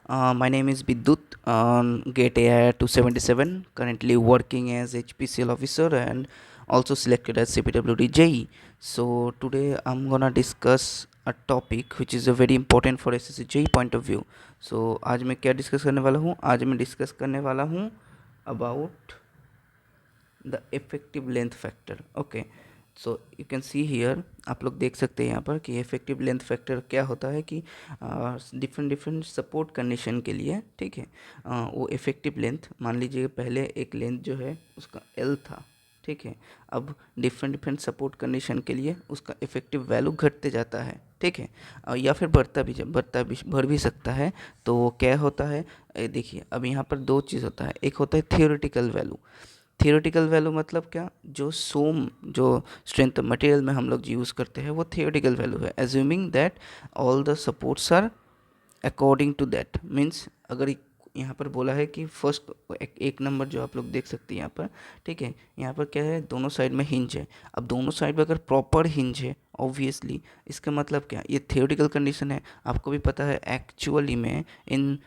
My name is Bidut on Gate AI 277, currently working as HPCL officer and also selected as CPWD JE. So today I'm gonna discuss a topic which is a very important for SSC JE point of view. So आज मैं क्या discuss करने वाला हूँ? आज मैं discuss करने वाला हूँ about the effective length factor. Okay, so you can see here, आप लोग देख सकते हैं यहाँ पर कि इफेक्टिव लेंथ फैक्टर क्या होता है कि डिफरेंट डिफरेंट सपोर्ट कंडीशन के लिए, ठीक है, वो इफेक्टिव लेंथ, मान लीजिए पहले एक लेंथ जो है उसका एल था, ठीक है, अब डिफरेंट डिफरेंट सपोर्ट कंडीशन के लिए उसका इफेक्टिव वैल्यू घटते जाता है, ठीक है, या फिर बढ़ भी सकता है. तो वो क्या होता है, देखिए अब यहाँ पर दो चीज़ होता है. एक होता है थियोरेटिकल वैल्यू. थियोरेटिकल वैल्यू मतलब क्या, जो जो स्ट्रेंथ मटेरियल में हम लोग यूज़ करते हैं वो थियोरेटिकल वैल्यू है. Assuming that all the supports are according to that, means अगर यहाँ पर बोला है कि फर्स्ट एक नंबर जो आप लोग देख सकते हैं यहाँ पर, ठीक है, यहाँ पर क्या है, दोनों साइड में हिंज है. अब दोनों साइड में अगर प्रॉपर हिंज है, ऑब्वियसली इसका मतलब क्या, ये थियोरेटिकल कंडीशन है. आपको भी पता है एक्चुअली में इन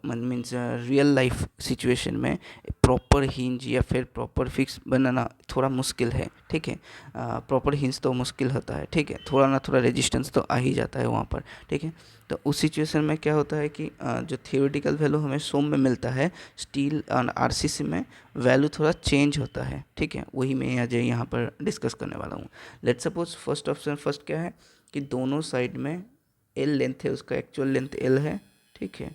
मीन्स रियल लाइफ सिचुएशन में प्रॉपर हिंज या फिर प्रॉपर फिक्स बनाना थोड़ा मुश्किल है, ठीक है. प्रॉपर हिंज तो मुश्किल होता है, ठीक है, थोड़ा ना थोड़ा रेजिस्टेंस तो आ ही जाता है वहाँ पर, ठीक है. तो उस सिचुएशन में क्या होता है कि जो थियोरेटिकल वैल्यू हमें सोम में मिलता है, स्टील और आरसीसी में वैल्यू थोड़ा चेंज होता है, ठीक है. वही मैं आज यहाँ पर डिस्कस करने वाला हूँ. Let suppose first option, first क्या है कि दोनों साइड में एल लेंथ है, उसका एक्चुअल लेंथ एल है, ठीक है.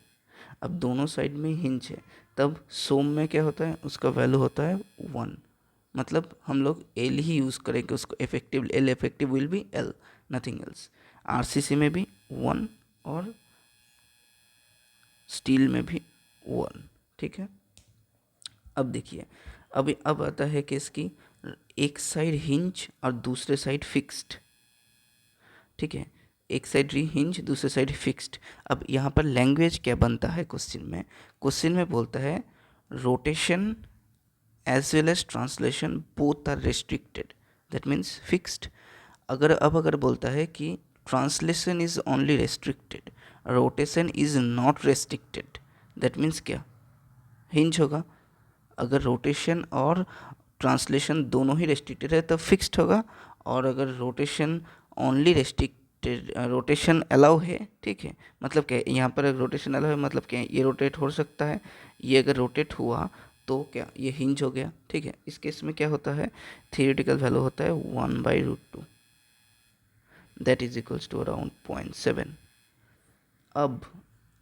अब दोनों साइड में हिंज है, तब सोम में क्या होता है, उसका वैल्यू होता है 1. मतलब हम लोग एल ही यूज़ करेंगे उसको, effective L effective will be L, nothing else. RCC में भी 1 और स्टील में भी 1, ठीक है. अब देखिए, अब आता है कि इसकी एक साइड हिंज और दूसरे साइड फिक्स्ड, ठीक है, एक साइड री हिंज दूसरे साइड फिक्स्ड. अब यहाँ पर लैंग्वेज क्या बनता है क्वेश्चन में बोलता है rotation as well as translation both are restricted, that means fixed. अगर बोलता है कि translation is only restricted, rotation is not restricted, that means क्या, हिंज होगा. अगर रोटेशन और ट्रांसलेशन दोनों ही रेस्ट्रिक्टेड है तो फिक्स्ड होगा. और अगर rotation only restricted, rotation allow है, ठीक है, मतलब क्या, यहाँ पर रोटेशन अलाउ है मतलब क्या, ये रोटेट हो सकता है, ये अगर रोटेट हुआ तो क्या, ये हिंज हो गया, ठीक है. इस केस में क्या होता है, थियोरेटिकल वैल्यू होता है 1/√2, that is equals to around 0.7. अब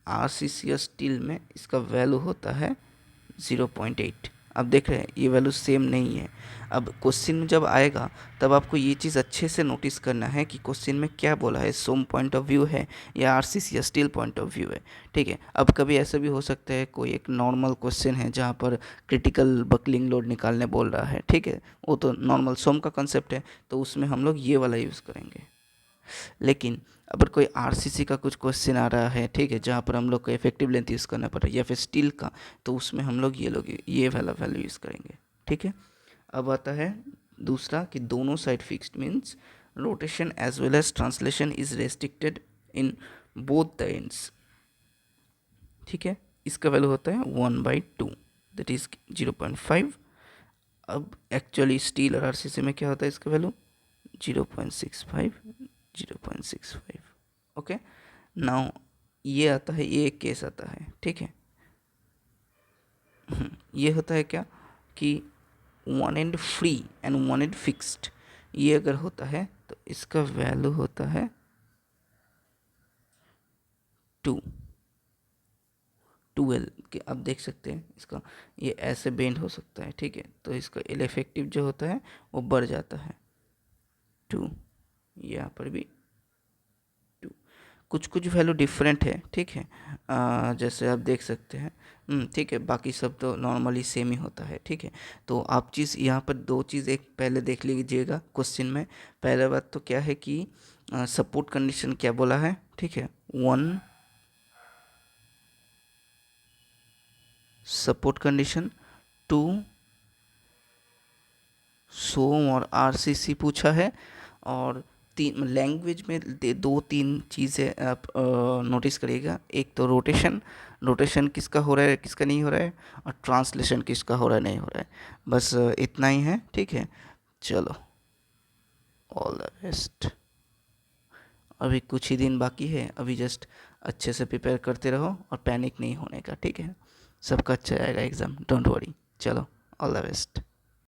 आरसीसी स्टील में इसका वैल्यू होता है 0.8. अब देख रहे हैं ये वैल्यू सेम नहीं है. अब क्वेश्चन में जब आएगा तब आपको ये चीज़ अच्छे से नोटिस करना है कि क्वेश्चन में क्या बोला है, सोम पॉइंट ऑफ व्यू है या आरसीसी या स्टील पॉइंट ऑफ व्यू है, ठीक है. अब कभी ऐसा भी हो सकता है कोई एक नॉर्मल क्वेश्चन है जहाँ पर क्रिटिकल बकलिंग लोड निकालने बोल रहा है, ठीक है, वो तो नॉर्मल सोम का कंसेप्ट है, तो उसमें हम लोग ये वाला यूज़ करेंगे. लेकिन अगर कोई आरसीसी का कुछ क्वेश्चन आ रहा है, ठीक है, जहाँ पर हम लोग को इफेक्टिव लेंथ यूज़ करना पड़ रहा है या फिर स्टील का, तो उसमें हम लोग ये वाला वैल्यू यूज़ करेंगे, ठीक है. अब आता है दूसरा कि दोनों side fixed, means rotation as well as translation is restricted in both the ends, ठीक है. इसका वैल्यू होता है 1/2, दैट इज 0.5. अब एक्चुअली स्टील और आरसीसी में क्या होता है, इसका वैल्यू 0.65, 0.65. ओके, नाउ ये आता है, ये एक केस आता है, ठीक है. ये होता है क्या कि one and free and one and fixed, ये अगर होता है तो इसका वैल्यू होता है 2 के. आप देख सकते हैं इसका, ये ऐसे बेंड हो सकता है, ठीक है, तो इसका एल इफेक्टिव जो होता है वो बढ़ जाता है 2. यहाँ पर भी कुछ कुछ वैल्यू डिफरेंट है, ठीक है, जैसे आप देख सकते हैं, ठीक है, बाकी सब तो नॉर्मली सेम ही होता है, ठीक है. तो आप चीज़ यहाँ पर दो चीज़ एक पहले देख लीजिएगा क्वेश्चन में. पहला बात तो क्या है कि सपोर्ट कंडीशन क्या बोला है, ठीक है, 1 सपोर्ट कंडीशन, 2 सोम और आरसीसी पूछा है, और तीन लैंग्वेज में दो तीन चीज़ें आप नोटिस करिएगा। एक तो रोटेशन, रोटेशन किसका हो रहा है किसका नहीं हो रहा है, और ट्रांसलेशन किसका हो रहा है नहीं हो रहा है। बस इतना ही है, ठीक है। चलो, ऑल द बेस्ट। अभी कुछ ही दिन बाकी है, अभी जस्ट अच्छे से प्रिपेयर करते रहो और पैनिक नहीं होने का, ठीक है। सबका अच्छा आएगा एग्ज़ाम, डोंट वरी। चलो, ऑल द बेस्ट।